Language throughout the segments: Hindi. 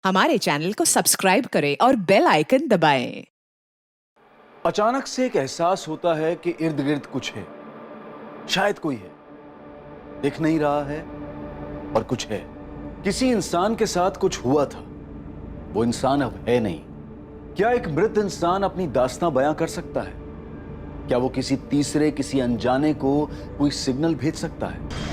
हमारे चैनल को सब्सक्राइब करें और बेल आइकन दबाएं। अचानक से एक एहसास होता है कि इर्द गिर्द कुछ है, शायद कोई है, दिख नहीं रहा है और कुछ है। किसी इंसान के साथ कुछ हुआ था, वो इंसान अब है नहीं। क्या एक मृत इंसान अपनी दास्तां बयां कर सकता है? क्या वो किसी तीसरे, किसी अनजाने को कोई सिग्नल भेज सकता है?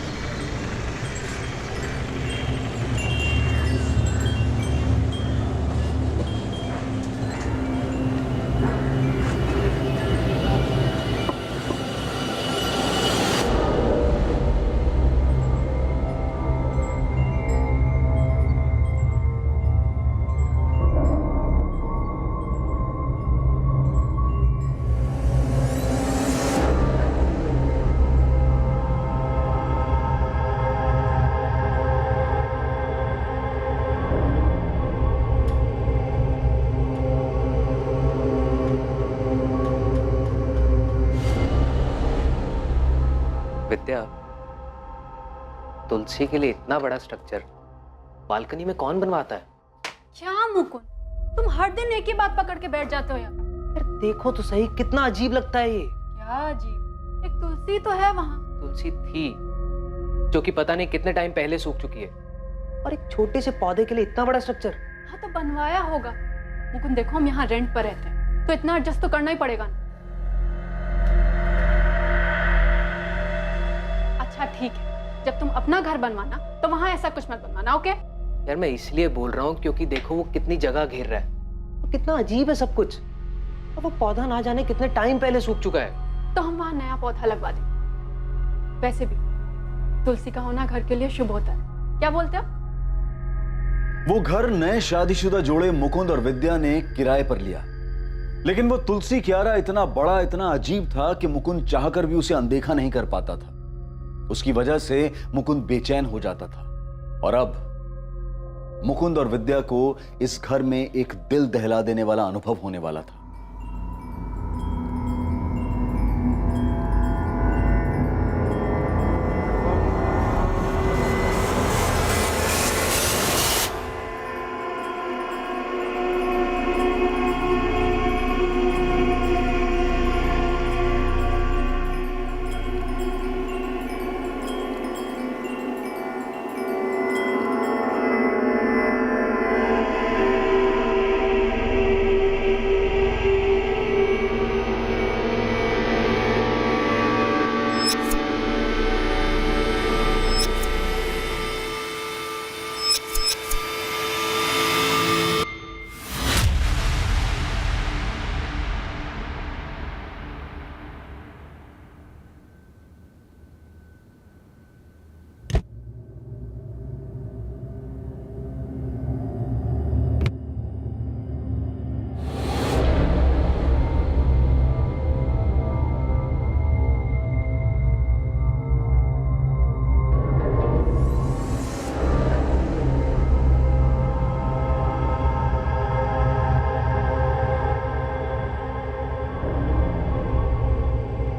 विद्या, तुलसी के लिए इतना बड़ा स्ट्रक्चर बालकनी में कौन बनवाता है? क्या मुकुंद, तुम हर दिन एक ही बात पकड़ के बैठ जाते हो यार। यार देखो तो सही, कितना अजीब लगता है ये। क्या अजीब? एक तुलसी तो है वहाँ। तुलसी थी जो कि पता नहीं कितने टाइम पहले सूख चुकी है, और एक छोटे से पौधे के लिए इतना बड़ा स्ट्रक्चर। हाँ तो बनवाया होगा। मुकुंद देखो, हम यहाँ रेंट पर रहते हैं तो इतना एडजस्ट तो करना ही पड़ेगा ना। अच्छा ठीक है, जब तुम अपना घर बनवाना तो वहाँ ऐसा कुछ मत बनवाना, ओके? यार मैं इसलिए बोल रहा हूँ क्योंकि देखो वो कितनी जगह घेर रहा है, वो कितना अजीब है सब कुछ। और वो पौधा ना जाने कितने टाइम पहले सूख चुका है। तो हम वहाँ नया पौधा लगवा देंगे। वैसे भी तुलसी का होना घर के लिए शुभ होता है, क्या बोलते हो? वो घर नए शादीशुदा जोड़े मुकुंद और विद्या ने किराए पर लिया, लेकिन वो तुलसी क्यारा इतना बड़ा, इतना अजीब था कि मुकुंद चाहकर भी उसे अनदेखा नहीं कर पाता था। उसकी वजह से मुकुंद बेचैन हो जाता था, और अब मुकुंद और विद्या को इस घर में एक दिल दहला देने वाला अनुभव होने वाला था।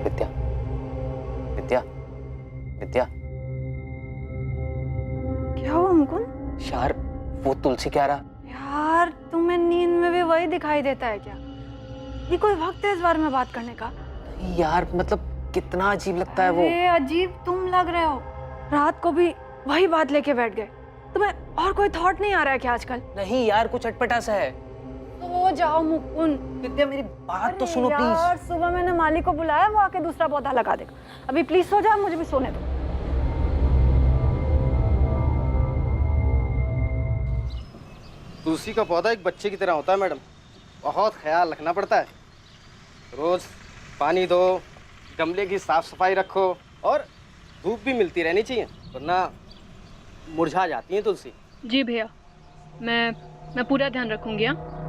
विद्या, विद्या, विद्या। क्या हुआ मुकुंद? यार वो तुलसी क्यारा। यार तुम्हें नींद में भी वही दिखाई देता है क्या? ये कोई वक्त है इस बारे में बात करने का? यार मतलब कितना अजीब लगता है वो। अरे अजीब तुम लग रहे हो, रात को भी वही बात लेके बैठ गए। तुम्हें और कोई थॉट नहीं आ रहा है क्या आजकल? नहीं यार, कुछ अटपटा सा है। तो जाओ मुकुंद। विद्या मेरी बात तो सुनो यार प्लीज। सुबह मैंने माली को बुलाया, वो आके दूसरा पौधा लगा देगा। अभी प्लीज सो जाओ, मुझे भी सोने दो। तुलसी का पौधा एक बच्चे की तरह होता है मैडम, बहुत ख्याल रखना पड़ता है। रोज पानी दो, गमले की साफ सफाई रखो, और धूप भी मिलती रहनी चाहिए, वरना मुरझा जाती है तुलसी। जी भैया, मैं पूरा ध्यान रखूंगी। हाँ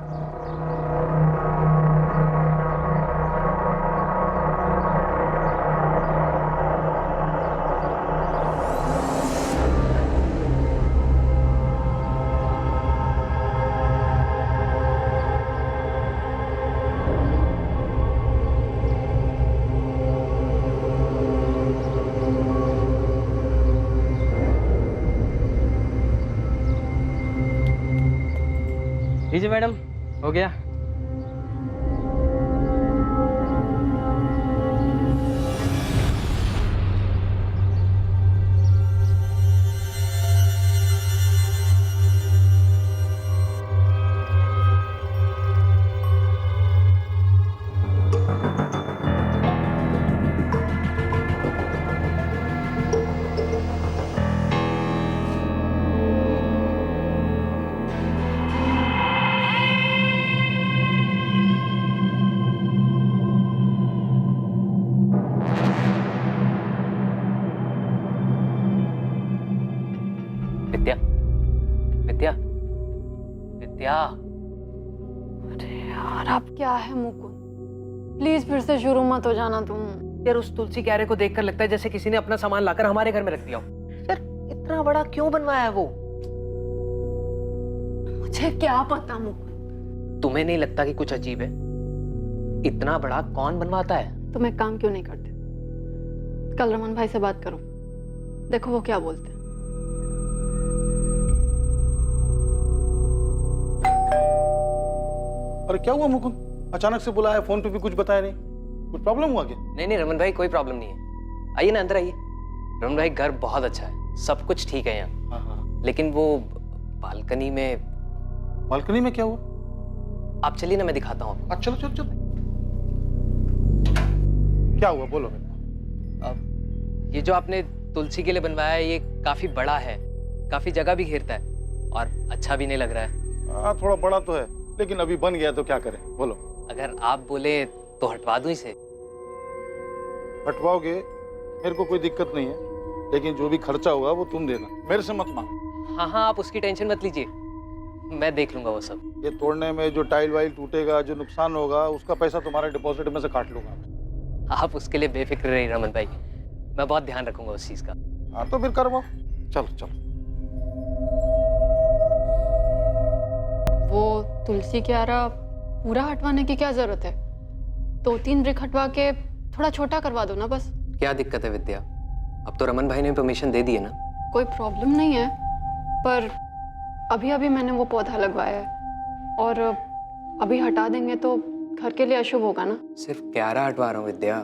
लीजिए मैडम, हो गया। विद्या, विद्या, विद्या। अरे यार अब क्या है मुकुंद, प्लीज फिर से शुरू मत हो जाना तुम। यार उस तुलसी क्यारे को देखकर लगता है जैसे किसी ने अपना सामान लाकर हमारे घर में रख दिया हो। यार इतना बड़ा क्यों बनवाया है वो? मुझे क्या पता मुकुंद। तुम्हें नहीं लगता कि कुछ अजीब है? इतना बड़ा कौन बनवाता है? तुम एक काम क्यों नहीं करते, कल रमन भाई से बात करो, देखो वो क्या बोलते हैं। अरे क्या हुआ मुकुंद, अचानक से बुलाया, फोन पे भी कुछ बताया नहीं, कुछ प्रॉब्लम हुआ क्या? नहीं रमन भाई, कोई प्रॉब्लम नहीं है। आइए ना, अंदर आइए। रमन भाई घर बहुत अच्छा है, सब कुछ ठीक है यहाँ। हाँ। लेकिन वो बालकनी में। बालकनी में क्या हुआ? आप चलिए ना, मैं दिखाता हूँ आपको। चलो चलो चलो। क्या हुआ बोलो मेरे को। अब ये जो आपने तुलसी के लिए बनवाया है, ये काफी बड़ा है, काफी जगह भी घेरता है और अच्छा भी नहीं लग रहा है। हाँ थोड़ा बड़ा तो है, लेकिन अभी बन गया तो क्या करें बोलो। अगर आप बोले तो हटवा दूं इसे। हटवाओगे मेरे को कोई दिक्कत नहीं है, लेकिन जो भी खर्चा होगा वो तुम देना, मेरे से मत मांग। हाँ, आप उसकी टेंशन मत लीजिए, मैं देख लूंगा वो सब। ये तोड़ने में जो टाइल वाइल टूटेगा, जो नुकसान होगा, उसका पैसा तुम्हारे डिपॉजिट में से काट लूंगा मैं। आप उसके लिए बेफिक्र रहिए रमन भाई, मैं बहुत ध्यान रखूंगा उस चीज का। हाँ तो फिर करवाओ, चलो चलो। वो तुलसी क्यारा पूरा हटवाने की क्या जरूरत है, 2-3 ब्रिक हटवा के थोड़ा छोटा करवा दो ना बस। क्या दिक्कत है विद्या, अब तो रमन भाई ने परमिशन दे दी है ना। कोई प्रॉब्लम नहीं है, पर अभी अभी मैंने वो पौधा लगवाया है और अभी हटा देंगे तो घर के लिए अशुभ होगा ना। सिर्फ क्यारा हटवा रहा हूँ विद्या,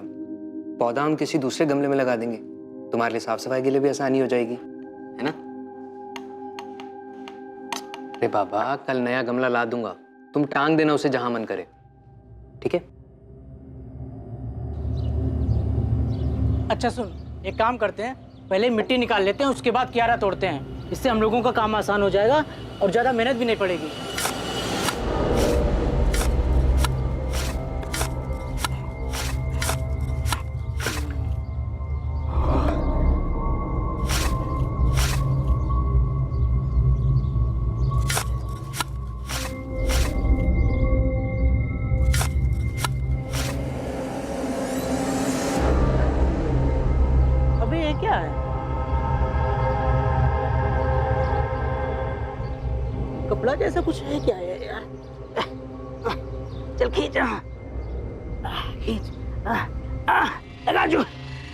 पौधा हम किसी दूसरे गमले में लगा देंगे, तुम्हारे लिए साफ सफाई के लिए भी आसानी हो जाएगी, है ना? अरे बाबा, कल नया गमला ला दूंगा, तुम टांग देना उसे जहां मन करे, ठीक है? अच्छा सुन, एक काम करते हैं, पहले मिट्टी निकाल लेते हैं, उसके बाद क्यारा तोड़ते हैं। इससे हम लोगों का काम आसान हो जाएगा और ज़्यादा मेहनत भी नहीं पड़ेगी। अबे ये क्या है? कपड़ा जैसा कुछ है क्या है यार? चल खींच, खींच, राजू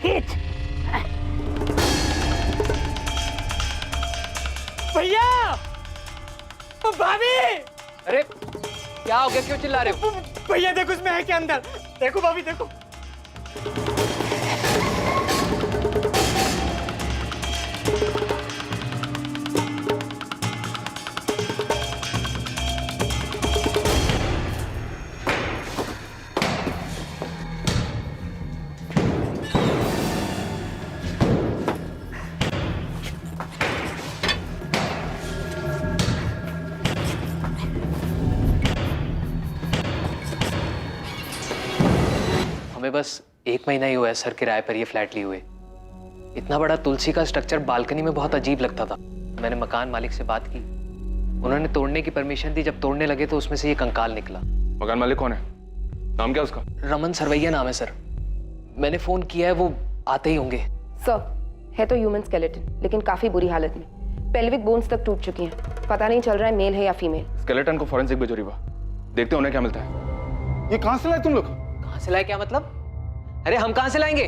खींच। भैया, भाभी, अरे क्या हो गया, क्यों चिल्ला रहे हो? भैया देखो इसमें है क्या अंदर, देखो भाभी देखो। हमें बस 1 महीना ही हुआ है सर किराए पर ये फ्लैट लिए हुए। इतना बड़ा तुलसी का स्ट्रक्चर बालकनी में बहुत अजीब लगता था। मैंने मकान मालिक से बात की, उन्होंने तोड़ने की परमिशन दी। जब तोड़ने लगे तो उसमें से ये कंकाल निकला। मकान मालिक कौन है, नाम क्या उसका? रमन सरवैया नाम है सर। मैंने फोन किया है, वो आते ही होंगे। सर, है तो ह्यूमन स्केलेटन, लेकिन काफी बुरी हालत में। पेल्विक बोन्स तक टूट चुकी हैं। पता नहीं चल रहा है मेल है या फीमेल। स्केलेटन को फॉरेंसिक भेजो रीवा, देखते हैं उन्हें क्या मिलता है। ये कहाँ से लाए तुम लोग? कहाँ से लाए क्या मतलब? अरे हम कहाँ से लाएंगे?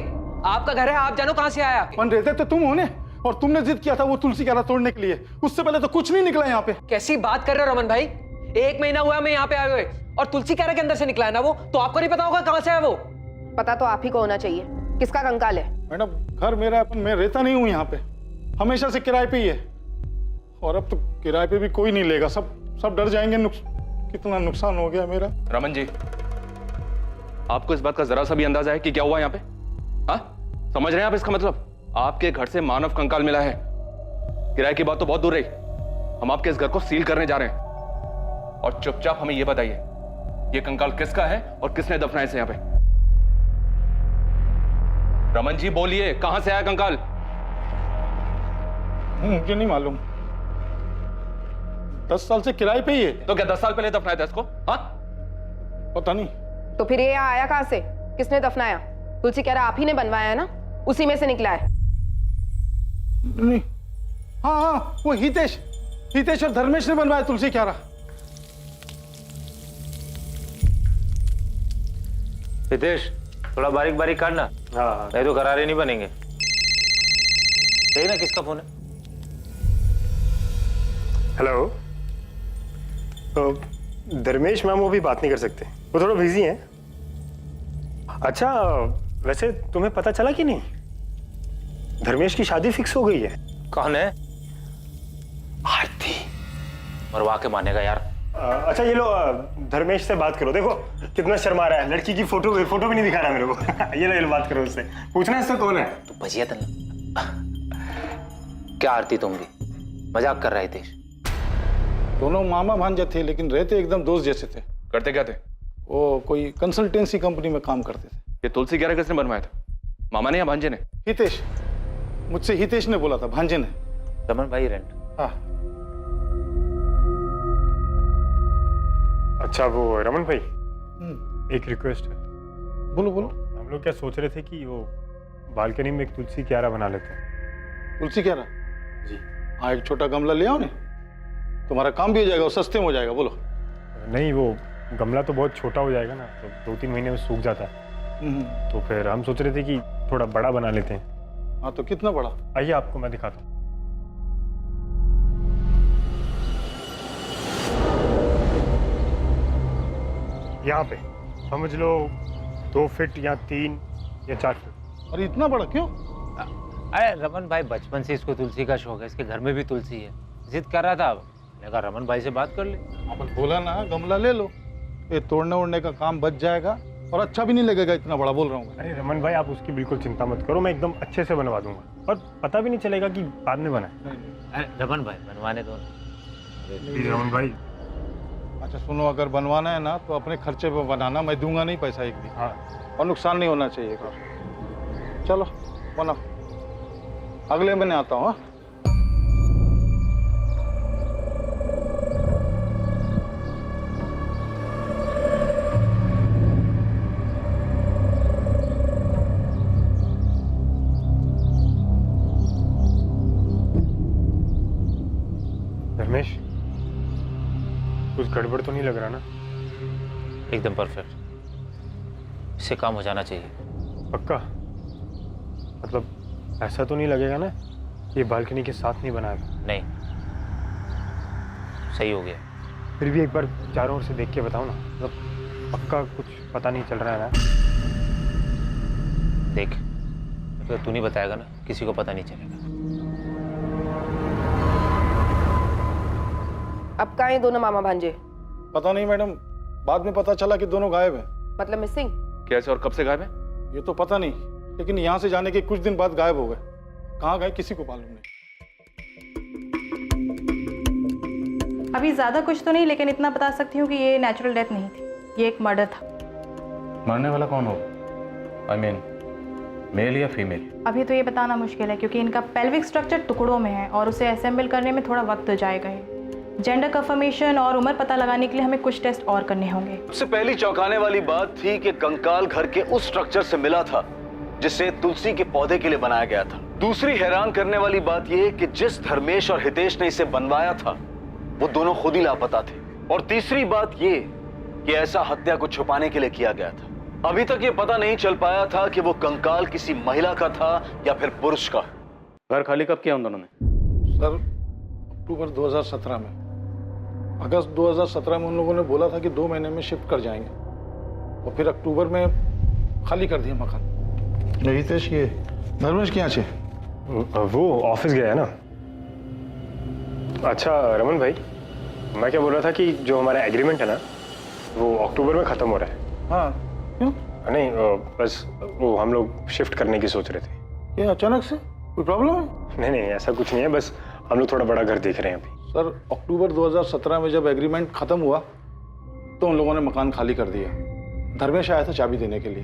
आपका घर है, आप जानो कहाँ से आया। मन रहते तो तुम होने, और तुमने जिद किया था वो तुलसी क्यारा तोड़ने के लिए। उससे पहले तो कुछ नहीं निकला यहाँ पे। कैसी बात कर रहे हो रमन भाई? 1 महीना हुआ मैं यहाँ पे आए हुए, और तुलसी कह रहा के अंदर से निकला है ना वो, तो आपको नहीं पता होगा कहाँ से है वो? पता तो आप ही को होना चाहिए, किसका कंकाल है? मैडम घर मेरा अपन, मैं रहता नहीं हूँ यहाँ पे, हमेशा से किराए पे ही है। और अब तो किराए पे भी कोई नहीं लेगा, सब डर जाएंगे। कितना नुकसान हो गया मेरा। रमन जी, आपको इस बात का जरा सा भी अंदाजा है कि क्या हुआ यहाँ पे? हाँ, समझ रहे हैं आप इसका मतलब? आपके घर से मानव कंकाल मिला है। किराए की बात तो बहुत दूर रही, हम आपके इस घर को सील करने जा रहे हैं। और चुपचाप हमें यह बताइए, ये कंकाल किसका है और किसने दफनाया इसे यहाँ पे? रमन जी बोलिए, कहां से आया कंकाल? मुझे नहीं मालूम, 10 साल से किराए पे ही है। तो क्या 10 साल पहले दफनाया था इसको? हाँ, पता नहीं। तो फिर ये यहाँ आया कहाँ से? किसने दफनाया? तुलसी कह रहा आप ही ने बनवाया है ना, उसी में से निकला है। नहीं, हाँ, वो हितेश और धर्मेश ने बनवाया, तुलसी कह रहा। हितेश, थोड़ा बारीक बारीक काटना। हाँ, नहीं तो गरारे नहीं बनेंगे। सही ना, किसका फोन है? हेलो, धर्मेश मैम वो भी बात नहीं कर सकते, वो थोड़ा बिजी हैं। अच्छा, वैसे तुम्हें पता चला कि नहीं, धर्मेश की शादी फिक्स हो गई है। कौन है? आरती। मरवा के मानेगा यार। अच्छा ये लो, धर्मेश से बात करो, देखो कितना शर्मा रहा है, लड़की की फोटो भी नहीं दिखा रहा मेरे को। ये लो, बात करो उससे, पूछना इससे कौन है। तो भजिया तन क्या आरती, तुम भी मजाक कर रहे थे? दोनों मामा भांजे थे, लेकिन रहते एकदम दोस्त जैसे थे। करते क्या थे? वो कोई कंसल्टेंसी कंपनी में काम करते थे। ये तुलसी कह रहा किसने बनवाया था? मामा ने या भांजे ने? हितेश, मुझसे हितेश ने बोला था, भांजे ने। रमन भाई रेंट। हाँ। अच्छा वो रमन भाई, एक रिक्वेस्ट है। बोलो बोलो। हम लोग क्या सोच रहे थे कि वो बालकनी में एक तुलसी क्यारा बना लेते हैं। तुलसी क्यारा? जी। हाँ, एक छोटा गमला ले आओ ने, तुम्हारा काम भी हो जाएगा और सस्ते में हो जाएगा। बोलो। नहीं, वो गमला तो बहुत छोटा हो जाएगा ना, तो 2-3 महीने में सूख जाता है। तो फिर हम सोच रहे थे कि थोड़ा बड़ा बना लेते हैं। हाँ, तो कितना बड़ा? आइए आपको मैं दिखाता हूँ। यहाँ पे समझ लो 2 फीट या 3 या 4 फीट। अरे इतना बड़ा क्यों? अरे रमन भाई बचपन से इसको तुलसी का शौक है, इसके घर में भी तुलसी है, जिद कर रहा था। मैंने कहा रमन भाई से बात कर ले। अपन बोला ना, गमला ले लो, ये तोड़ने ओड़ने का काम बच जाएगा और अच्छा भी नहीं लगेगा, इतना बड़ा बोल रहा हूँ। अरे रमन भाई, आप उसकी बिल्कुल चिंता मत करो, मैं एकदम अच्छे से बनवा दूंगा और पता भी नहीं चलेगा कि बाद में बना है। अरे रमन भाई बनवाने दो। रमन भाई, अच्छा सुनो, अगर बनवाना है ना तो अपने खर्चे पे बनाना, मैं दूंगा नहीं पैसा एक भी। हाँ, और नुकसान नहीं होना चाहिए। चलो बनाओ, अगले महीने आता हूँ। धर्मेश, कुछ गड़बड़ तो नहीं लग रहा ना? एकदम परफेक्ट, इससे काम हो जाना चाहिए। पक्का? मतलब ऐसा तो नहीं लगेगा ना ये बालकनी के साथ नहीं बनाया? नहीं, सही हो गया। फिर भी एक बार चारों ओर से देख के बताओ ना, मतलब पक्का कुछ पता नहीं चल रहा है ना? देख, तो तू नहीं बताएगा ना, किसी को पता नहीं चलेगा। अब कहाँ हैं दोनों मामा भांजे? पता नहीं मैडम, बाद में पता चला कि दोनों गायब हैं। मतलब मिसिंग? कैसे और कब से गायब है? ये तो पता नहीं, लेकिन यहाँ से जाने के कुछ दिन बाद गायब हो गए। कहाँ गए किसी को मालूम नहीं। अभी ज़्यादा कुछ तो नहीं, लेकिन इतना बता सकती हूँ कि ये नेचुरल डेथ नहीं थी, ये एक मर्डर था। मरने वाला कौन हो? आई मीन मेल या फीमेल? अभी तो ये बताना मुश्किल है, क्योंकि इनका पेल्विक स्ट्रक्चर टुकड़ों में है और उसे असेंबल करने में थोड़ा वक्त जाएगा। जेंडर कंफर्मेशन और उम्र पता लगाने के लिए हमें कुछ टेस्ट और करने होंगे। सबसे पहली चौंकाने वाली बात थी कि कंकाल घर के उस स्ट्रक्चर से मिला था जिसे तुलसी के पौधे के लिए बनाया गया था। दूसरी हैरान करने वाली बात यह कि जिस धर्मेश और हितेश ने इसे बनवाया था वो दोनों खुद ही लापता थे। और तीसरी बात यह कि ऐसा हत्या को छुपाने के लिए किया गया था। अभी तक ये पता नहीं चल पाया था कि वो कंकाल किसी महिला का था या फिर पुरुष का। घर खाली कब किया उन दोनों ने? सर, अक्टूबर 2017 में। अगस्त 2017 में उन लोगों ने बोला था कि 2 महीने में शिफ्ट कर जाएंगे और फिर अक्टूबर में खाली कर दिया मकान। नहीं हितेश, ये धर्मेश क्या छे? वो ऑफिस गया है ना। अच्छा रमन भाई, मैं क्या बोल रहा था कि जो हमारा एग्रीमेंट है ना, वो अक्टूबर में ख़त्म हो रहा है। हाँ, क्यों? नहीं, बस वो हम लोग शिफ्ट करने की सोच रहे थे। ये अचानक से कोई प्रॉब्लम है? नहीं नहीं, ऐसा कुछ नहीं है, बस हम लोग थोड़ा बड़ा घर देख रहे हैं अभी। सर, अक्टूबर 2017 में जब एग्रीमेंट खत्म हुआ तो उन लोगों ने मकान खाली कर दिया। धर्मेश आया था चाबी देने के लिए।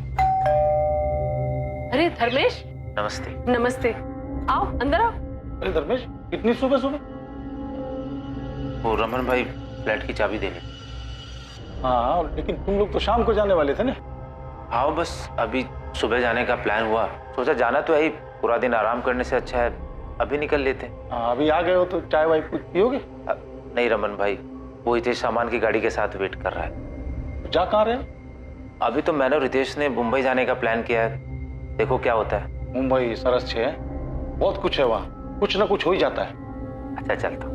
अरे धर्मेश, नमस्ते। नमस्ते, आओ अंदर आओ। अरे धर्मेश, इतनी सुबह सुबह? वो रमन भाई फ्लैट की चाबी देने। हाँ, लेकिन तुम लोग तो शाम को जाने वाले थे ना? हाँ, बस अभी सुबह जाने का प्लान हुआ, सोचा जाना तो है ही, पूरा दिन आराम करने से अच्छा है अभी निकल लेते। हाँ, अभी आ गए हो तो चाय वाय कुछ पियोगे? नहीं रमन भाई, वो हितेश सामान की गाड़ी के साथ वेट कर रहा है। जा कहाँ रहे हो? अभी तो मैंने और रितेश ने मुंबई जाने का प्लान किया है, देखो क्या होता है। मुंबई सरस छे है, बहुत कुछ है वहाँ, कुछ ना कुछ हो ही जाता है। अच्छा चलता।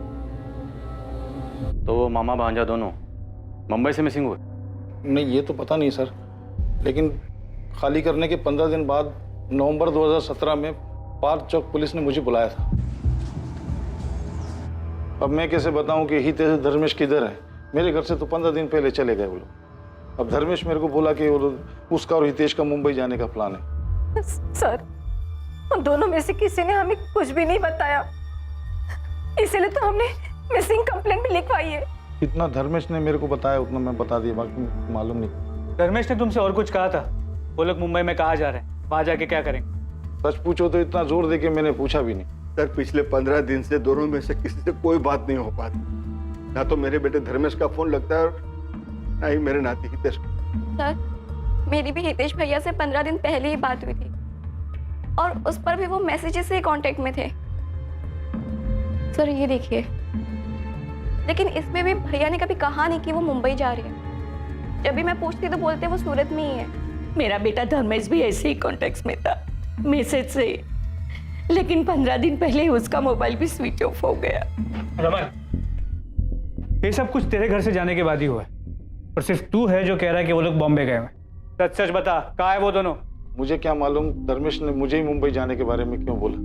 तो वो मामा भांजा दोनों मुंबई से मिसिंग हुए? नहीं, ये तो पता नहीं सर, लेकिन खाली करने के 15 दिन बाद नवंबर 2017 में पार्क चौक पुलिस ने मुझे बुलाया था। अब मैं कैसे बताऊं कि हितेश धर्मेश किधर है? मेरे घर से तो 15 दिन पहले चले गए वो लोग। अब धर्मेश मेरे को बोला कि उसका और हितेश का मुंबई जाने का प्लान है। सर, उन दोनों में से किसी ने हमें कुछ भी नहीं बताया, इसीलिए तो हमने मिसिंग कंप्लेंट भी लिखवाई है। इतना धर्मेश ने मेरे को बताया उतना मैं बता दिया, बाकी मालूम नहीं। धर्मेश ने तुमसे और कुछ कहा था? वो लोग मुंबई में कहाँ जा रहे हैं, वहां जाके क्या करेंगे? सच पूछो तो इतना जोर दे के मैंने पूछा भी नहीं। सर, पिछले 15 दिन से दोनों में से किसी से कोई बात नहीं हो पाती। ना तो मेरे बेटे धर्मेश का फोन लगता है और ना ही मेरे नाती हितेश का। सर, मेरी भी हितेश भैया से 15 दिन पहले ही बात हुई थी और उस पर भी वो मैसेजेस से कांटेक्ट में थे। सर ये देखिए, लेकिन इसमें भी भैया ने कभी कहा नहीं कि वो मुंबई जा रही है। जब भी मैं पूछती तो बोलते वो सूरत में ही है। मेरा बेटा धर्मेश भी ऐसे ही कॉन्टेक्ट में था, मैसेज से, लेकिन 15 दिन पहले उसका मोबाइल भी स्विच ऑफ हो गया। रमन, ये सब कुछ तेरे घर से जाने के बाद ही हुआ है और सिर्फ तू है जो कह रहा है कि वो लोग बॉम्बे गए हैं। सच सच बता, कहाँ है वो दोनों? मुझे क्या मालूम धर्मेश ने मुझे ही मुंबई जाने के बारे में क्यों बोला।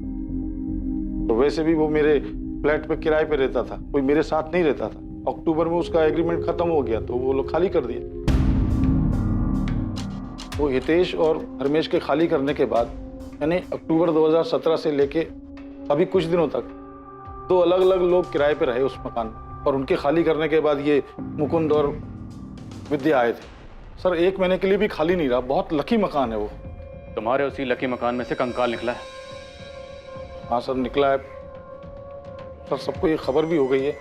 तो वैसे भी वो मेरे फ्लैट पे किराए पे रहता था, कोई मेरे साथ नहीं रहता था। अक्टूबर में उसका एग्रीमेंट खत्म हो गया तो वो लोग खाली कर दिए। वो हितेश और धर्मेश के खाली करने के बाद, यानी अक्टूबर 2017 से लेके अभी कुछ दिनों तक 2 अलग अलग लोग किराए पे रहे उस मकान में, और उनके खाली करने के बाद ये मुकुंद और विद्या आए थे। सर 1 महीने के लिए भी खाली नहीं रहा। बहुत लकी मकान है वो। तुम्हारे उसी लकी मकान में से कंकाल निकला है? हाँ सर, निकला है सर, सबको ये खबर भी हो गई है।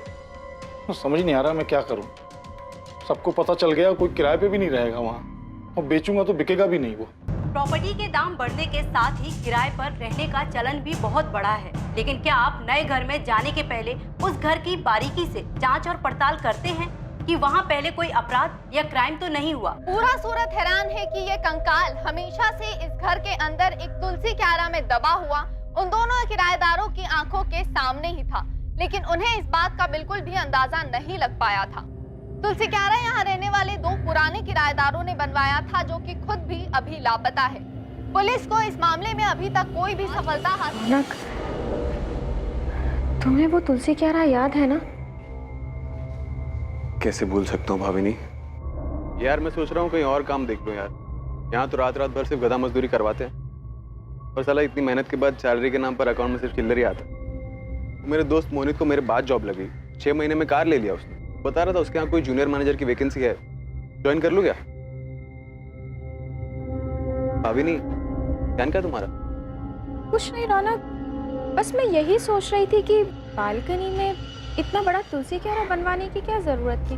तो समझ नहीं आ रहा मैं क्या करूं। सबको पता चल गया, कोई किराए पे भी नहीं रहेगा वहाँ, और बेचूंगा तो बिकेगा भी नहीं वो। प्रॉपर्टी के दाम बढ़ने के साथ ही किराए पर रहने का चलन भी बहुत बड़ा है, लेकिन क्या आप नए घर में जाने के पहले उस घर की बारीकी से जांच और पड़ताल करते हैं कि वहाँ पहले कोई अपराध या क्राइम तो नहीं हुआ? पूरा सूरत हैरान है कि ये कंकाल हमेशा से इस घर के अंदर एक तुलसी क्यारा में दबा हुआ उन दोनों किराएदारों की आंखों के सामने ही था, लेकिन उन्हें इस बात का बिल्कुल भी अंदाजा नहीं लग पाया था। तुलसी क्यारा यहाँ रहने वाले 2 पुराने किराएदारों ने बनवाया था, जो कि खुद भी अभी लापता है। पुलिस को इस मामले में अभी तक कोई भी सफलता हासिल। तुम्हें वो तुलसी क्यारा याद है ना? कैसे भूल सकता हूँ भाभिनी। यार मैं सोच रहा हूँ कहीं और काम देख लूँ यार। यहाँ तो रात रात भर सिर्फ गधा मजदूरी करवाते हैं, और साला इतनी मेहनत के बाद सैलरी के नाम पर अकाउंट में सिर्फ चिल्लर ही आता। मेरे दोस्त मोनित को मेरे बाद जॉब लगी, 6 महीने में कार ले लिया उसने। बता रहा था उसके यहाँ कोई जूनियर मैनेजर की वैकेंसी है, ज्वाइन कर लूँ क्या? भाभिनी, ध्यान क्या तुम्हारा? कुछ नहीं रौनक, बस मैं यही सोच रही थी कि बालकनी में इतना बड़ा तुलसी क्यारा बनवाने की क्या जरूरत थी।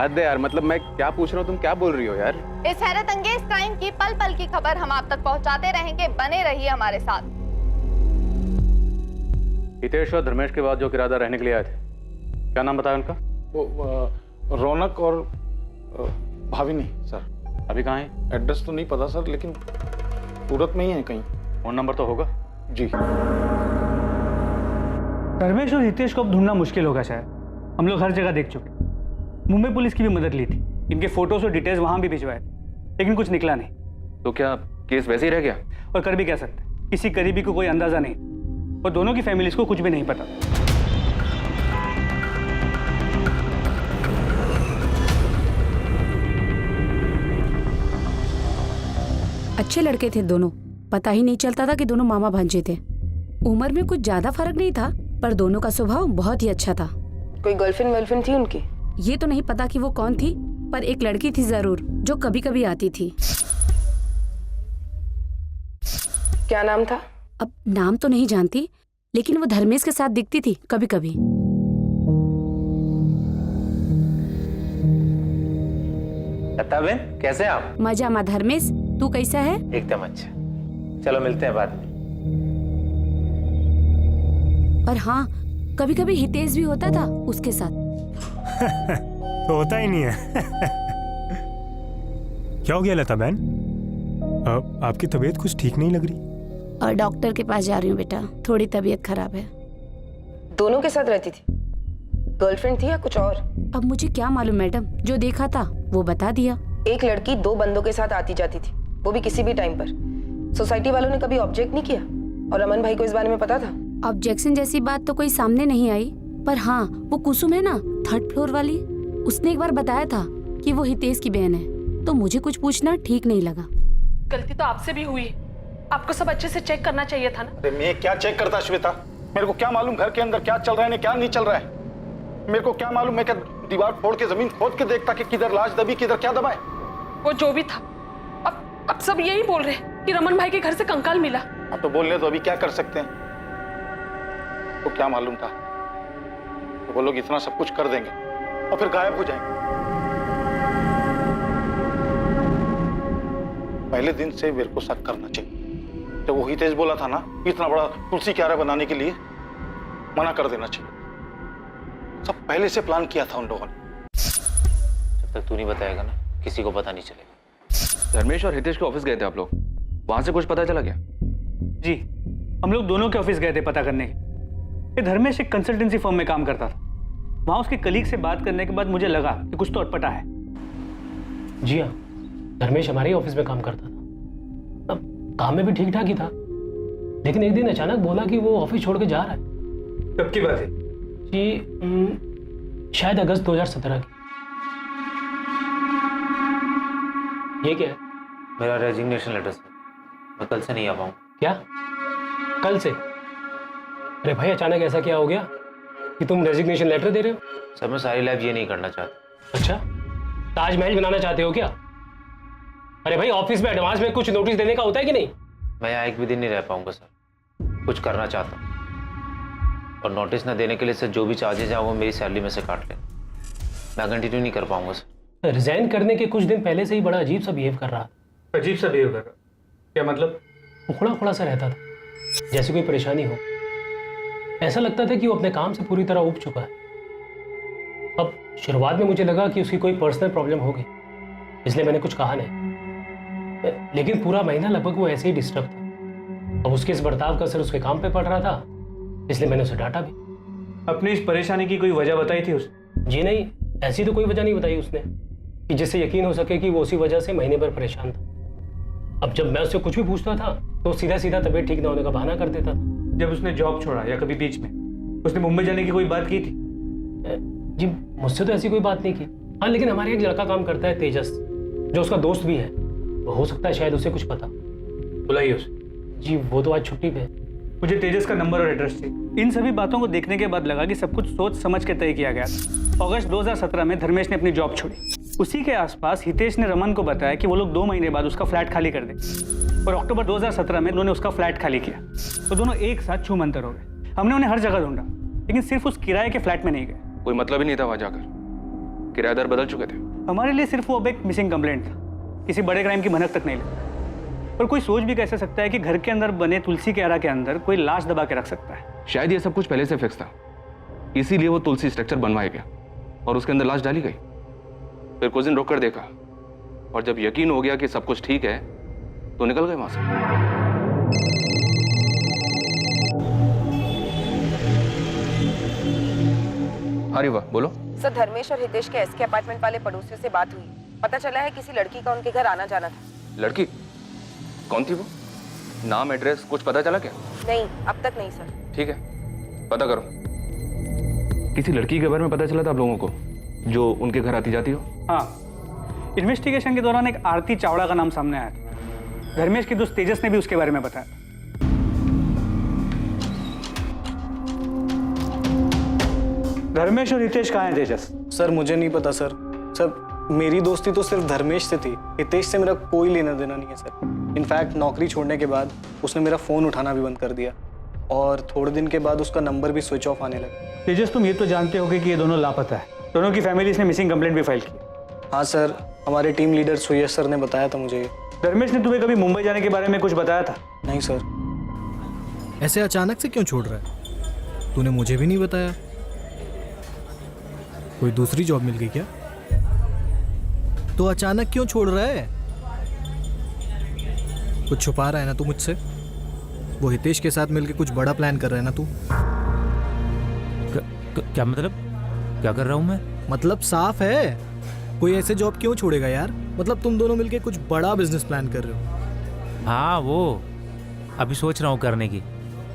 हद है यार, मतलब मैं क्या पूछ रहा हूँ, तुम क्या बोल रही हो यार? इस हैरत अंगेज क्राइम की पल पल की खबर हम आप तक पहुंचाते रहेंगे, बने रहिए हमारे साथ। हितेश और धर्मेश के बाद जो किराएदार रहने के लिए आए थे, क्या नाम बताया उनका? वो रौनक और भाविनी सर। अभी कहाँ है? एड्रेस तो नहीं पता सर, लेकिन सूरत में ही है कहीं। फोन नंबर तो होगा? जी। धर्मेश और हितेश को अब ढूंढना मुश्किल होगा शायद। हम लोग हर जगह देख चुके, मुंबई पुलिस की भी मदद ली थी, इनके फोटोज और डिटेल्स वहां भी भिजवाए थे, लेकिन कुछ निकला नहीं। तो क्या केस वैसे ही रह गया? और कर भी कह सकते, किसी करीबी को कोई अंदाजा नहीं, और दोनों की फैमिलीज को कुछ भी नहीं पता। अच्छे लड़के थे दोनों, पता ही नहीं चलता था कि दोनों मामा भांजे थे। उम्र में कुछ ज्यादा फर्क नहीं था, पर दोनों का स्वभाव बहुत ही अच्छा था। कोई गर्लफ्रेंड वर्लफ्रेंड थी उनकी? ये तो नहीं पता कि वो कौन थी, पर एक लड़की थी जरूर जो कभी कभी आती थी। क्या नाम था? अब नाम तो नहीं जानती, लेकिन वो धर्मेश के साथ दिखती थी कभी कभी। लता बहन, कैसे हैं आप? मजा मा धर्मेश, तू कैसा है? एकदम अच्छा। चलो मिलते हैं बाद में। और हाँ, कभी कभी हितेश भी होता था उसके साथ। तो होता ही नहीं है। क्या हो गया लता बहन? आपकी तबीयत कुछ ठीक नहीं लग रही। और डॉक्टर के पास जा रही हूँ बेटा, थोड़ी तबीयत खराब है। दोनों के साथ रहती थी? गर्लफ्रेंड थी या कुछ और? अब मुझे क्या मालूम मैडम, जो देखा था वो बता दिया। एक लड़की 2 बंदों के साथ आती जाती थी, वो भी किसी भी टाइम पर। सोसाइटी वालों ने कभी ऑब्जेक्ट नहीं किया? और रमन भाई को इस बारे में पता था? ऑब्जेक्शन जैसी बात तो कोई सामने नहीं आई, पर हाँ, वो कुसुम है ना 3rd फ्लोर वाली, उसने एक बार बताया था कि वो हितेश की बहन है, तो मुझे कुछ पूछना ठीक नहीं लगा। गलती तो आपसे भी हुई, आपको सब अच्छे से चेक करना चाहिए था ना। अरे मैं क्या चेक करता श्वेता? मेरे को क्या मालूम घर के अंदर क्या चल रहा है क्या नहीं चल रहा है? मेरे को क्या मालूम? मैं क्या दीवार फोड़ के जमीन खोद के देखता कि किधर लाश दबी किधर क्या दबा है? वो जो भी था, अब सब यही बोल रहे हैं कि रमन भाई के घर से कंकाल मिला। हाँ तो बोलने तो अभी क्या कर सकते हैं? तो क्या मालूम था तो वो लोग इतना सब कुछ कर देंगे और फिर गायब हो जाएंगे। पहले दिन से मेरे को शक करना चाहिए। जब वो हितेश बोला था ना इतना बड़ा तुलसी क्यारा बनाने के लिए, मना कर देना चाहिए। सब पहले से प्लान किया था उन लोगों ने। जब तक तू नहीं बताएगा ना, किसी को पता नहीं चलेगा। धर्मेश और हितेश के ऑफिस गए थे आप लोग, वहां से कुछ पता चला क्या? जी, हम लोग दोनों के ऑफिस गए थे पता करने के। ये धर्मेश एक कंसल्टेंसी फर्म में काम करता था। वहां उसके कलीग से बात करने के बाद मुझे लगा कि कुछ तो अटपटा है। जी हाँ, धर्मेश हमारे ही ऑफिस में काम करता था। अब काम में भी ठीक ठाक ही था, लेकिन एक दिन अचानक बोला कि वो ऑफिस छोड़ के जा रहा है। कब की बात है? जी शायद अगस्त 2017 की। ये क्या है? मेरा रेजिग्नेशन लेटर सर, मैं कल से नहीं आ पाऊंगा। क्या? कल से? अरे भाई अचानक ऐसा क्या हो गया कि तुम रेजिग्नेशन लेटर दे रहे हो? सर मैं सारी लाइफ ये नहीं करना चाहता। अच्छा, ताजमहल बनाना चाहते हो क्या? अरे भाई ऑफिस में एडवांस में कुछ नोटिस देने का होता है कि नहीं? मैं यहाँ एक भी दिन नहीं रह पाऊंगा सर, कुछ करना चाहता हूँ। और नोटिस ना देने के लिए सर जो भी चार्जेज हैं वो मेरी सैलरी में से काट लें। मैं कंटिन्यू नहीं कर पाऊंगा सर। रिजाइन करने के कुछ दिन पहले से ही बड़ा अजीब सा बिहेव कर रहा। अजीब सा बिहेव कर रहा? क्या मतलब? उखड़ा उखड़ा सा रहता था, जैसे कोई परेशानी हो। ऐसा लगता था कि वो अपने काम से पूरी तरह उब चुका है। अब शुरुआत में मुझे लगा कि उसकी कोई पर्सनल प्रॉब्लम होगी, इसलिए मैंने कुछ कहा नहीं। लेकिन पूरा महीना लगभग वो ऐसे ही डिस्टर्ब था। अब उसके इस बर्ताव का असर उसके काम पे पड़ रहा था, इसलिए मैंने उसे डांटा भी। अपनी इस परेशानी की कोई वजह बताई थी उसने? जी नहीं, ऐसी तो कोई वजह नहीं बताई उसने कि जिससे यकीन हो सके कि वो उसी वजह से महीने भर परेशान था। अब जब मैं उससे कुछ भी पूछता था तो सीधा सीधा तबीयत ठीक ना होने का बहाना कर देता था। जब उसने जॉब छोड़ा या कभी बीच में उसने मुंबई जाने की कोई बात की थी? जी मुझसे तो ऐसी कोई बात नहीं की। हाँ लेकिन हमारे एक लड़का काम करता है तेजस, जो उसका दोस्त भी है, वो हो सकता है शायद उसे कुछ पता। बुलाइए उसे। जी वो तो आज छुट्टी पे है। मुझे तेजस का नंबर और एड्रेस चाहिए। इन सभी बातों को देखने के बाद लगा कि सब कुछ सोच समझ के तय किया गया था। अगस्त 2017 में धर्मेश ने अपनी जॉब छोड़ी। उसी के आसपास हितेश ने रमन को बताया कि वो लोग 2 महीने बाद उसका फ्लैट खाली कर दें, और अक्टूबर 2017 में उन्होंने उसका फ्लैट खाली किया। तो दोनों एक साथ छू मंतर हो गए। हमने उन्हें हर जगह ढूंढा, लेकिन सिर्फ उस किराए के फ्लैट में नहीं गए। कोई मतलब ही नहीं था वहां जाकर, किराएदार बदल चुके थे। हमारे लिए सिर्फ वो अब एक मिसिंग कंप्लेंट था, किसी बड़े क्राइम की भनक तक नहीं लगी। पर कोई सोच भी कैसे सकता है कि घर के अंदर बने तुलसी क्यारा के अंदर कोई लाश दबा के रख सकता है? शायद ये सब कुछ पहले से फिक्स था, इसीलिए वो तुलसी स्ट्रक्चर बनवाया गया और उसके अंदर लाश डाली गई। फिर कुछ दिन रुक कर देखा, और जब यकीन हो गया कि सब कुछ ठीक है तो निकल गए वहां से। हाँ रिवा बोलो। सर, धर्मेश और हितेश के एसके अपार्टमेंट वाले पड़ोसियों से बात हुई। पता चला है किसी लड़की का उनके घर आना जाना था। लड़की? कौन थी वो? नाम एड्रेस कुछ पता चला क्या? नहीं, अब तक नहीं सर। ठीक है, पता करो। किसी लड़की के बारे में पता चला था आप लोगों को जो उनके घर आती जाती हो? हाँ, इन्वेस्टिगेशन के दौरान एक आरती चावड़ा का नाम सामने आया था। धर्मेश के दोस्त तेजस ने भी उसके बारे में बताया। धर्मेश और हितेश कहाँ हैं तेजस? सर मुझे नहीं पता सर। सर मेरी दोस्ती तो सिर्फ धर्मेश से थी, हितेश से मेरा कोई लेना देना नहीं है सर। इनफैक्ट नौकरी छोड़ने के बाद उसने मेरा फ़ोन उठाना भी बंद कर दिया और थोड़े दिन के बाद उसका नंबर भी स्विच ऑफ आने लगा। तेजस, तुम ये तो जानते होगे कि ये दोनों लापता है। दोनों की फैमिलीज ने मिसिंग कंप्लेंट भी फाइल की। हाँ सर, हमारे टीम लीडर सुयश सर ने बताया था मुझे। धर्मेश ने तुम्हें कभी मुंबई जाने के बारे में कुछ बताया था? नहीं सर। ऐसे अचानक से क्यों छोड़ रहा है? तूने मुझे भी नहीं बताया। कोई दूसरी जॉब मिल गई क्या? तो अचानक क्यों छोड़ रहा है? कुछ छुपा रहा है ना तू मुझसे? वो हितेश के साथ मिलके कुछ बड़ा प्लान कर रहा है ना तू? क्या मतलब? क्या कर रहा हूँ मैं? मतलब साफ है, कोई ऐसे जॉब क्यों छोड़ेगा यार? मतलब तुम दोनों मिलके कुछ बड़ा बिजनेस प्लान कर रहे हो। हाँ, वो अभी सोच रहा हूँ करने की।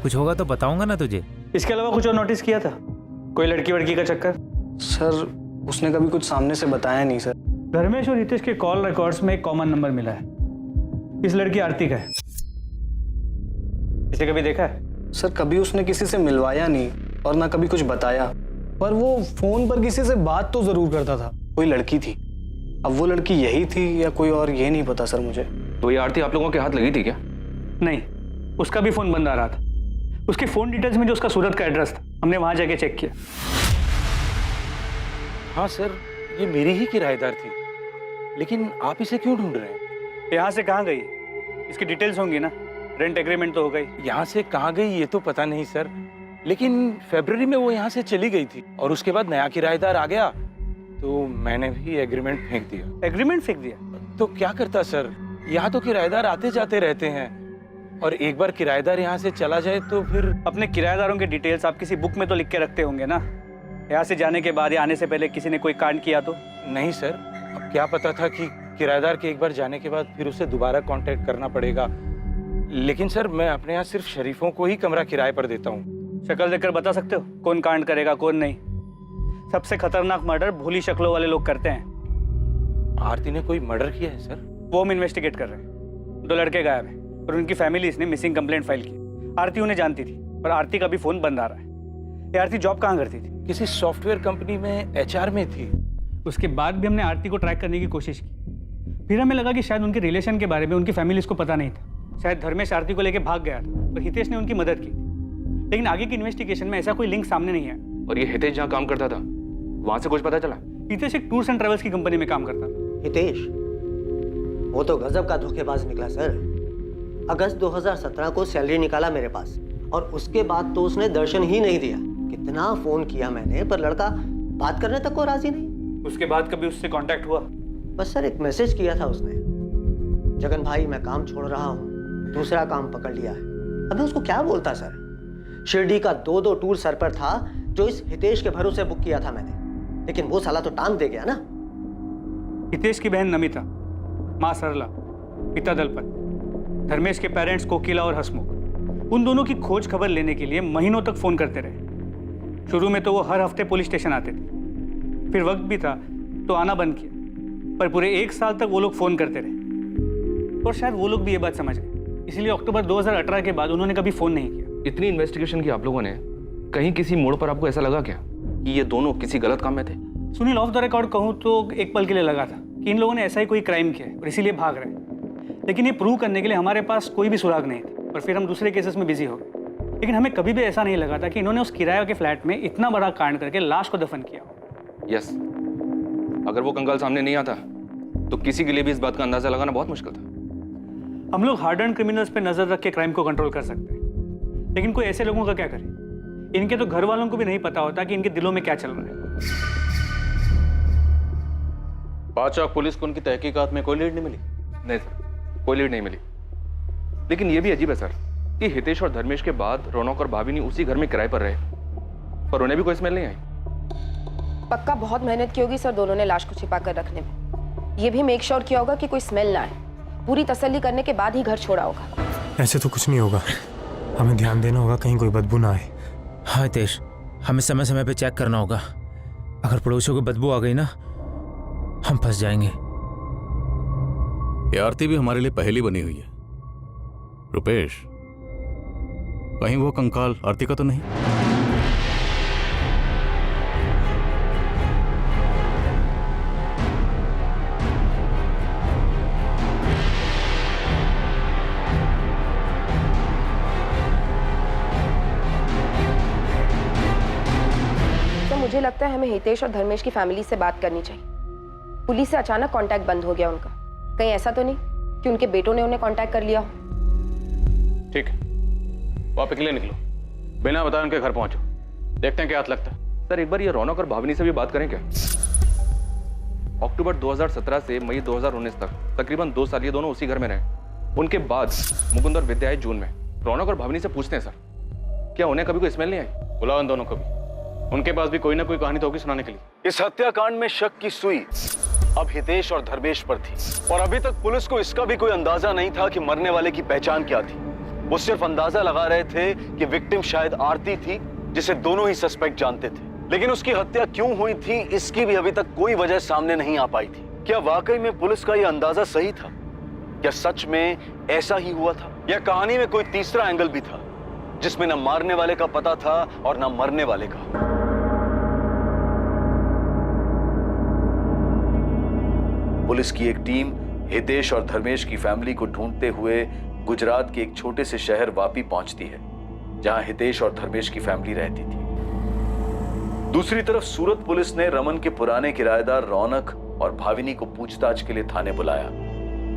कुछ होगा तो बताऊंगा ना तुझे। इसके अलावा कुछ और नोटिस किया था? कोई लड़की वड़की का चक्कर? सर उसने कभी कुछ सामने से बताया नहीं सर। धर्मेश और हितेश के कॉल रिकॉर्ड्स में एक कॉमन नंबर मिला है। इस लड़की आरती का है। इसे कभी देखा है? सर कभी उसने किसी से मिलवाया नहीं और ना कभी कुछ बताया, पर वो फोन पर किसी से बात तो जरूर करता था। कोई लड़की थी, अब वो लड़की यही थी या कोई और, ये नहीं पता सर मुझे। तो ये आरती आप लोगों के हाथ लगी थी क्या? नहीं, उसका भी फोन बंद आ रहा था। उसके फोन डिटेल्स में जो उसका सूरत का एड्रेस था, हमने वहां जाके चेक किया। हाँ सर, ये मेरी ही किराएदार थी, लेकिन आप इसे क्यों ढूंढ रहे हैं? यहाँ से कहाँ गई? इसकी डिटेल्स होंगी ना, रेंट एग्रीमेंट तो हो गई। यहाँ से कहाँ गई ये तो पता नहीं सर, लेकिन फरवरी में वो यहाँ से चली गई थी और उसके बाद नया किराएदार आ गया तो मैंने भी एग्रीमेंट फेंक दिया। एग्रीमेंट फेंक दिया? तो क्या करता सर, यहाँ तो किराएदार आते जाते रहते हैं और एक बार किराएदार यहाँ से चला जाए तो फिर। अपने किराएदारों के डिटेल्स आप किसी बुक में तो लिख के रखते होंगे ना? यहाँ से जाने के बाद या आने से पहले किसी ने कोई कांड किया तो? नहीं सर, अब क्या पता था कि किराएदार के एक बार जाने के बाद फिर उसे दोबारा कांटेक्ट करना पड़ेगा। लेकिन सर मैं अपने यहाँ सिर्फ शरीफों को ही कमरा किराए पर देता हूँ। शक्ल देखकर बता सकते हो कौन कांड करेगा कौन नहीं? सबसे खतरनाक मर्डर भोली शक्लों वाले लोग करते हैं। आरती ने कोई मर्डर किया है सर? वो हम इन्वेस्टिगेट कर रहे हैं। 2 लड़के गायब हैं और उनकी फैमिलीज ने मिसिंग कंप्लेंट फाइल की। आरती उन्हें जानती थी पर आरती का भी फोन बंद आ रहा है। ये आरती जॉब कहाँ करती थी? किसी सॉफ्टवेयर कंपनी में HR में थी। उसके बाद भी हमने आरती को ट्रैक करने की कोशिश की। फिर हमें लगा कि शायद उनके रिलेशन के बारे में उनकी फैमिलीज को पता नहीं था। शायद धर्मेश आरती को लेकर भाग गया था और हितेश ने उनकी मदद की, लेकिन आगे की इन्वेस्टिगेशन में ऐसा कोई लिंक सामने नहीं है। और ये हितेश जहाँ काम करता था वहां से कुछ पता चला? हितेश एक टूर्स एंड ट्रेवल्स की कंपनी में काम करता था। हितेश वो तो गजब का धोखेबाज निकला सर। अगस्त 2017 को सैलरी निकाला मेरे पास और उसके बाद तो उसने दर्शन ही नहीं दिया। कितना फोन किया मैंने पर लड़का बात करने तक को राजी नहीं। उसके बाद कभी उससे कांटेक्ट हुआ? बस सर एक मैसेज किया था उसने, जगन भाई मैं काम छोड़ रहा हूँ, दूसरा काम पकड़ लिया है। अब मैं उसको क्या बोलता सर? शिरडी का 2 टूर सर पर था जो इस हितेश के भरोसे बुक किया था मैंने, लेकिन वो साला तो टांग दे गया ना। हितेश की बहन नमिता, माँ सरला, पिता दलपत, धर्मेश के पेरेंट्स कोकिला और हसमुख, उन दोनों की खोज खबर लेने के लिए महीनों तक फोन करते रहे। शुरू में तो वो हर हफ्ते पुलिस स्टेशन आते थे, फिर वक्त भी था तो आना बंद किया, पर पूरे 1 साल तक वो लोग फोन करते रहे और शायद वो लोग भी ये बात समझ गए, इसलिए अक्टूबर 2018 के बाद उन्होंने कभी फोन नहीं किया। इतनी इन्वेस्टिगेशन की आप लोगों ने, कहीं किसी मोड़ पर आपको ऐसा लगा क्या कि ये दोनों किसी गलत काम में थे? सुनील, ऑफ द रिकॉर्ड कहूँ तो एक पल के लिए लगा था कि इन लोगों ने ऐसा ही कोई क्राइम किया है और इसीलिए भाग रहे हैं, लेकिन ये प्रूव करने के लिए हमारे पास कोई भी सुराग नहीं था और फिर हम दूसरे केसेस में बिजी हो गए। लेकिन हमें कभी भी ऐसा नहीं लगा था कि इन्होंने उस किराए के फ्लैट में इतना बड़ा कांड करके लाश को दफन किया। यस, अगर वो कंकाल सामने नहीं आता तो किसी के लिए भी इस बात का अंदाजा लगाना बहुत मुश्किल था। हम लोग हार्ड एंड क्रिमिनल्स पे नजर रख के क्राइम को कंट्रोल कर सकते हैं, लेकिन कोई ऐसे लोगों का क्या करे? इनके तो घर वालों को भी नहीं पता होता कि इनके दिलों में क्या चल रहा है। बादशाह पुलिस को उनकी तहकीकात में कोई लीड नहीं मिली? नहीं सर, कोई लीड नहीं मिली। लेकिन ये भी अजीब है सर कि हितेश और धर्मेश के बाद रौनक और भाभी नहीं उसी घर में किराए पर रहे, पर उन्हें भी कोई स्मेल नहीं आई। पक्का बहुत मेहनत की होगी सर दोनों ने लाश को छिपा कर रखने में। ये भी मेक श्योर किया होगा कि कोई स्मेल ना आए। पूरी तसल्ली करने के बाद ही घर छोड़ा होगा। ऐसे तो कुछ नहीं होगा, हमें ध्यान देना होगा कहीं कोई बदबू ना आए। हाँ हितेश, हमें समय समय पे चेक करना होगा। अगर पड़ोसियों को बदबू आ गई ना, हम फंस जाएंगे। ये आरती भी हमारे लिए पहेली बनी हुई है। रुपेश, कहीं वो कंकाल आरती का तो नहीं? तो मुझे लगता है हमें हितेश और धर्मेश की फैमिली से बात करनी चाहिए। पुलिस से अचानक कांटेक्ट बंद हो गया उनका। कहीं ऐसा तो नहीं कि उनके बेटों ने उन्हें कांटेक्ट कर लिया हो? ठीक है, आप अकेले निकलो, बिना बताए उनके घर पहुंचो, देखते हैं क्या हाथ लगता है। सर एक बार ये रौनक और भावनी से भी बात करें क्या? अक्टूबर 2017 से मई 2019 तक तकरीबन 2 साल ये दोनों उसी घर में रहे। उनके बाद मुकुंद और विद्या आए जून में। रौनक और भावनी से पूछते हैं सर, क्या उन्हें कभी कोई स्मेल नहीं आई? बुलाओ इन दोनों को भी, उनके पास भी कोई ना कोई कहानी तो होगी सुनाने के लिए। इस हत्याकांड में शक की सुई अब हितेश और धर्मेश पर थी, और अभी तक पुलिस को इसका भी कोई अंदाजा नहीं था कि मरने वाले की पहचान क्या थी। वो सिर्फ अंदाजा लगा रहे थे कि विक्टिम शायद आरती थी, जिसे दोनों ही सस्पेक्ट जानते थे। लेकिन उसकी हत्या क्यों हुई थी, इसकी भी अभी तक कोई वजह सामने नहीं आ पाई थी। क्या वाकई में पुलिस का यह अंदाजा सही था? क्या सच में ऐसा ही हुआ था, या कहानी में कोई तीसरा एंगल भी था जिसमें न मारने वाले का पता था और न मरने वाले का? पुलिस की एक टीम हितेश और धर्मेश की फैमिली को ढूंढते हुए गुजरात के एक छोटे से शहर वापी पहुंचती है, जहां हितेश और धर्मेश की फैमिली रहती थी। दूसरी तरफ सूरत पुलिस ने रमन के पुराने किराएदार रौनक और भाविनी को पूछताछ के लिए थाने बुलाया,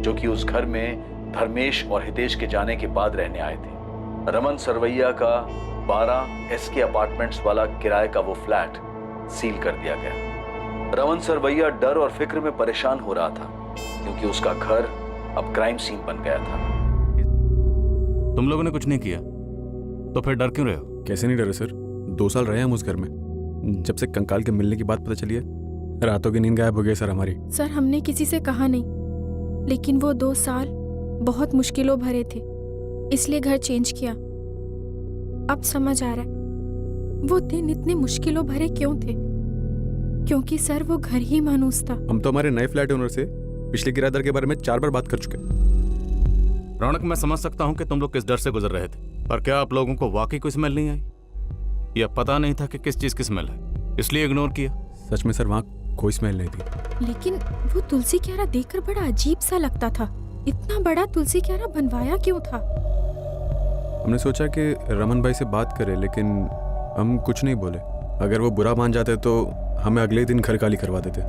जो कि उस घर में धर्मेश और हितेश के जाने के बाद रहने आए थे। रमन सरवैया का 12 SK अपार्टमेंट्स वाला किराए का वो फ्लैट सील कर दिया गया। रमन सरवैया डर और फिक्र में परेशान हो रहा था, क्योंकि उसका घर अब क्राइम सीन बन गया था। तुम लोगों ने कुछ नहीं किया तो फिर डर क्यों रहे हो? कैसे नहीं डरे सर, 2 साल रहे हम उस घर में। जब से कंकाल के मिलने की बात पता चली है, रातों की नींद गायब हो गई सर हमारी। सर हमने किसी से कहा नहीं, लेकिन वो 2 साल बहुत मुश्किलों भरे थे, इसलिए घर चेंज किया। अब समझ आ रहा है वो दिन इतने मुश्किलों भरे क्यों थे, क्योंकि सर वो घर ही मानूस था। हम तो हमारे नए फ्लैट ओनर से पिछले किराएदार के बारे में 4 बार बात कर चुके। रौनक, मैं समझ सकता हूँ कि तुम लोग किस डर से गुजर रहे थे, पर क्या आप लोगों को वाकई कोई स्मेल नहीं आई, या पता नहीं था कि किस चीज की स्मेल है, इसलिए इग्नोर किया? सच में सर, वहाँ कोई स्मेल नहीं थी। लेकिन वो तुलसी क्यारा देखकर बड़ा अजीब सा लगता था। इतना बड़ा तुलसी क्यारा बनवाया क्यों था? हमने सोचा कि रमन भाई से बात करें, लेकिन हम कुछ नहीं बोले। अगर वो बुरा मान जाते तो हमें अगले दिन घर खाली करवा देते।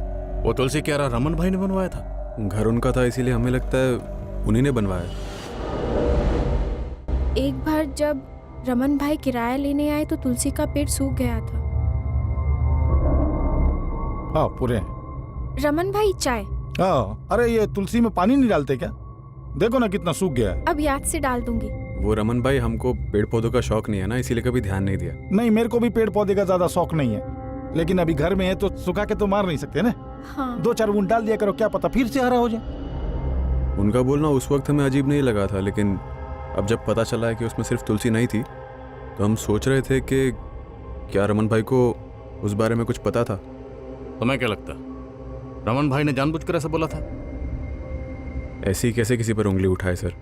वो तुलसी क्यारा रमन भाई ने बनवाया था? घर उनका था, इसीलिए हमें लगता है उन्हीं ने बनवाया। एक बार जब रमन भाई किराया लेने आए तो तुलसी का पेड़ सूख गया था। हाँ पूरे। रमन भाई चाय। हाँ, अरे ये तुलसी में पानी नहीं डालते क्या? देखो ना कितना सूख गया है। अब याद से डाल दूंगी। वो रमन भाई, हमको पेड़ पौधों का शौक नहीं है ना, इसीलिए कभी ध्यान नहीं दिया। नहीं, मेरे को भी पेड़ पौधे का ज्यादा शौक नहीं है, लेकिन अभी घर में है तो सुखा के तो मार नहीं सकते ना। हाँ। 2-4 बूंद डाल दिया करो, क्या पता फिर से हरा हो जाए। उनका बोलना उस वक्त हमें अजीब नहीं लगा था, लेकिन अब जब पता चला है कि उसमें सिर्फ तुलसी नहीं थी, तो हम सोच रहे थे कि क्या रमन भाई को उस बारे में कुछ पता था। तुम्हें क्या लगता, रमन भाई ने जानबूझकर ऐसा बोला था? ऐसे ही कैसे किसी पर उंगली उठाए सर,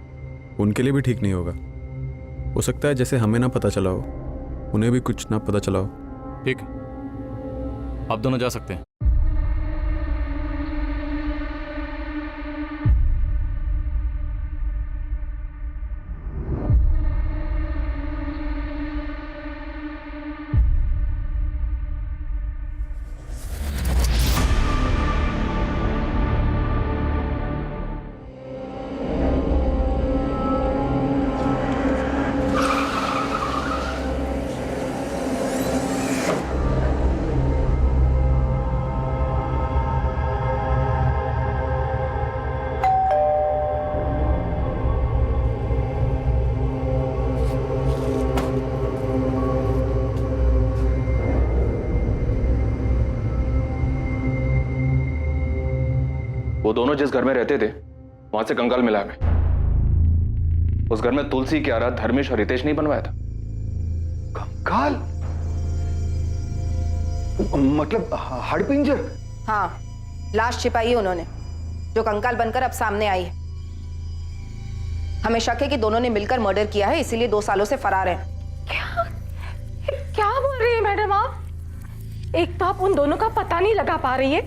उनके लिए भी ठीक नहीं होगा। हो सकता है जैसे हमें ना पता चला हो, उन्हें भी कुछ ना पता चला हो। ठीक है, आप दोनों जा सकते हैं। वो दोनों जिस घर में रहते थे वहां से कंकाल मिला हमें। उस घर में तुलसी, क्यारा, धर्मेश और रितेश नहीं बनवाया था। कंकाल? मतलब हड़पिंजर? हाँ, लाश छिपाई है उन्होंने, जो कंकाल बनकर अब सामने आई है। हमें शक है कि दोनों ने मिलकर मर्डर किया है, इसीलिए 2 सालों से फरार हैं। क्या बोल रही है मैडम आप? एक तो आप उन दोनों का पता नहीं लगा पा रही है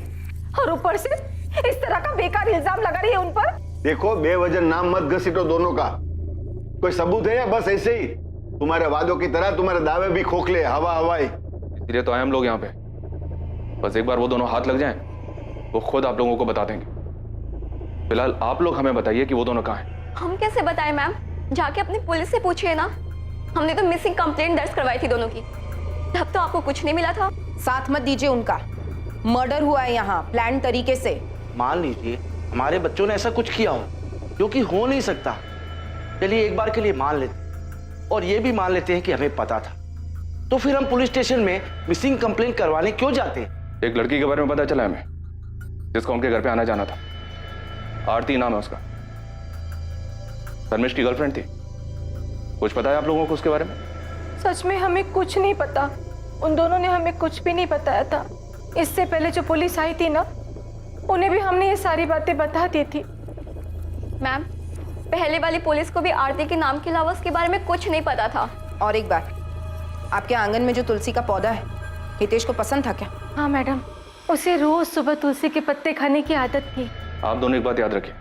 और ऊपर से इस तरह का बेकार इल्जाम लगा रही है उन पर। देखो, बेवजह नाम मत घसीटो दोनों का। कोई सबूत है या बस ऐसे ही तुम्हारे वादों की तरह तुम्हारे दावे भी खोखले, हवा हवाई? इसलिए तो आए हम लोग यहाँ पे। बस एक बार वो दोनों हाथ लग जाएं, वो खुद आप लोगों को बता देंगे। फिलहाल आप लोग हमें बताइए कि वो दोनों कहाँ हैं। हम कैसे बताएं मैम? जाके अपनी पुलिस से पूछिए ना। हमने तो मिसिंग कंप्लेंट दर्ज करवाई थी दोनों की, तब तो आपको कुछ नहीं मिला था। साथ मत दीजिए उनका। मर्डर हुआ है यहाँ प्लान तरीके से। मान लीजिए हमारे बच्चों ने ऐसा कुछ किया हो, जो कि हो नहीं सकता। चलिए एक बार के लिए मान लेते, और ये भी मान लेते हैं कि हमें पता था, तो फिर हम पुलिस स्टेशन में मिसिंग कंप्लेंट करवाने क्यों जाते? एक लड़की के बारे में पता चला हमें, जिसका उनके घर पे आना जाना था। आरती नाम है उसका, धर्मेश की गर्लफ्रेंड थी। कुछ पता है आप लोगों को उसके बारे में? सच में हमें कुछ नहीं पता। उन दोनों ने हमें कुछ भी नहीं बताया था। इससे पहले जो पुलिस आई थी ना, उन्हें भी हमने ये सारी बातें बता दी थी। मैम, पहले वाली पुलिस को भी आरती के नाम के अलावा उसके बारे में कुछ नहीं पता था। और एक बात, आपके आंगन में जो तुलसी का पौधा है, हितेश को पसंद था क्या? हाँ मैडम, उसे रोज सुबह तुलसी के पत्ते खाने की आदत थी। आप दोनों एक बात याद रखिए,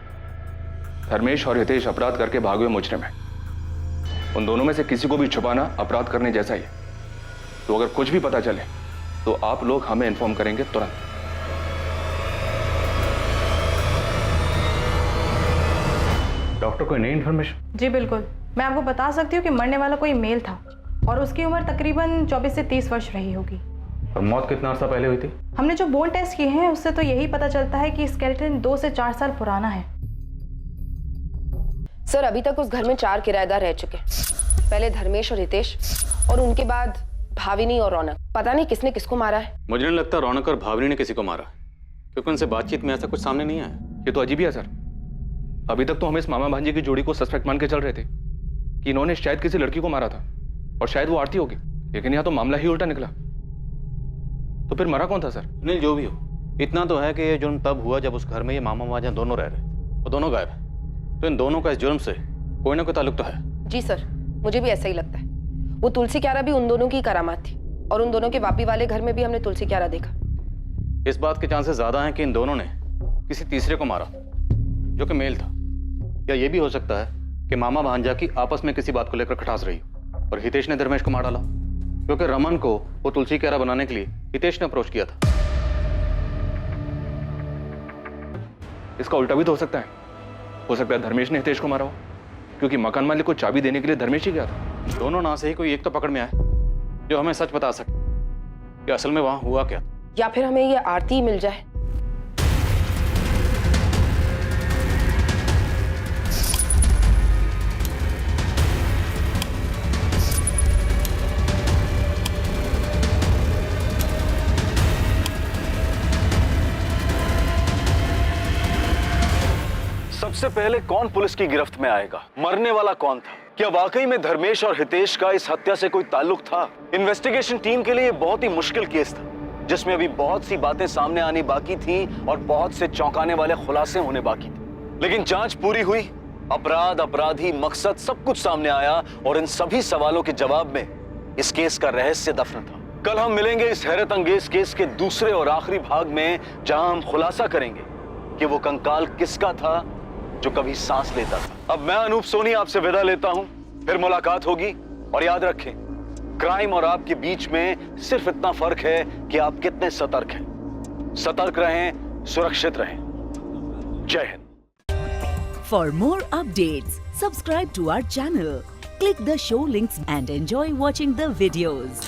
धर्मेश और हितेश अपराध करके भागे हुए मुजरिम हैं। उन दोनों में से किसी को भी छुपाना अपराध करने जैसा ही है। तो अगर कुछ भी पता चले तो आप लोग हमें इन्फॉर्म करेंगे तुरंत। डॉक्टर, कोई नई इन्फॉर्मेशन? जी बिल्कुल, मैं आपको बता सकती हूँ कि मरने वाला कोई मेल था और उसकी उम्र तकरीबन 24 से 30 वर्ष रही होगी। और मौत कितना अर्सा पहले हुई थी? हमने जो बोन टेस्ट किए हैं उससे तो यही पता चलता है कि स्केलेटन 2 से 4 साल पुराना है। सर, अभी तक उस घर में 4 किराएदार रह चुके हैं। पहले धर्मेश और हितेश, और उनके बाद भाविनी और रौनक। पता नहीं किसने किसको मारा है। मुझे नहीं लगता रौनक और भावनी ने किसी को मारा, क्योंकि उनसे बातचीत में ऐसा कुछ सामने नहीं आया। ये तो अजीब ही है सर। अभी तक तो हम इस मामा भांजे की जोड़ी को सस्पेक्ट मान के चल रहे थे कि इन्होंने शायद किसी लड़की को मारा था, और शायद वो आरती होगी। लेकिन यहाँ तो मामला ही उल्टा निकला। तो फिर मरा कौन था सर? नहीं, जो भी हो, इतना तो है कि ये जुर्म तब हुआ जब उस घर में ये मामा भांजा दोनों रह रहे, वो दोनों गायब है। तो इन दोनों का इस जुर्म से कोई ना कोई ताल्लुक तो है। जी सर, मुझे भी ऐसा ही लगता है। वो तुलसी क्यारा भी उन दोनों की करामात थी, और उन दोनों के वापी वाले घर में भी हमने तुलसी क्यारा देखा। इस बात के चांसेस ज्यादा हैं कि इन दोनों ने किसी तीसरे को मारा, जो कि मेल था। या ये भी हो सकता है कि मामा भांजा की आपस में किसी बात को लेकर खटास रही हो और हितेश ने धर्मेश को मार डाला, क्योंकि रमन को वो तुलसी क्यारा बनाने के लिए हितेश ने अप्रोच किया था। इसका उल्टा भी तो हो सकता है धर्मेश ने हितेश को मारा हो, क्योंकि मकान मालिक को चाबी देने के लिए धर्मेश ही गया था। दोनों ना से ही कोई एक तो पकड़ में आए जो हमें सच बता सके कि असल में वहां हुआ क्या। या फिर हमें ये आरती मिल जाए। सबसे पहले कौन पुलिस की गिरफ्त में आएगा? मरने वाला कौन था? क्या वाकई में धर्मेश और हितेश का इस हत्या से कोई ताल्लुक था? इन्वेस्टिगेशन टीम के लिए बहुत ही मुश्किल केस था, जिसमें अभी बहुत सी बातें सामने आनी बाकी थी और बहुत से चौंकाने वाले खुलासे होने बाकी थे। लेकिन जांच पूरी हुई, अपराध, अपराधी, मकसद सब कुछ सामने आया, और इन सभी सवालों के जवाब में इस केस का रहस्य दफन था। कल हम मिलेंगे इस हैरत अंगेज केस के दूसरे और आखिरी भाग में, जहां हम खुलासा करेंगे कि वो कंकाल किसका था जो कभी सांस लेता था। अब मैं अनूप सोनी आपसे विदा लेता हूं, फिर मुलाकात होगी। और याद रखें, क्राइम और आपके बीच में सिर्फ इतना फर्क है कि आप कितने सतर्क हैं। सतर्क रहें, सुरक्षित रहें। जय Hind. For more updates, subscribe to our channel, click the show links and enjoy watching the videos.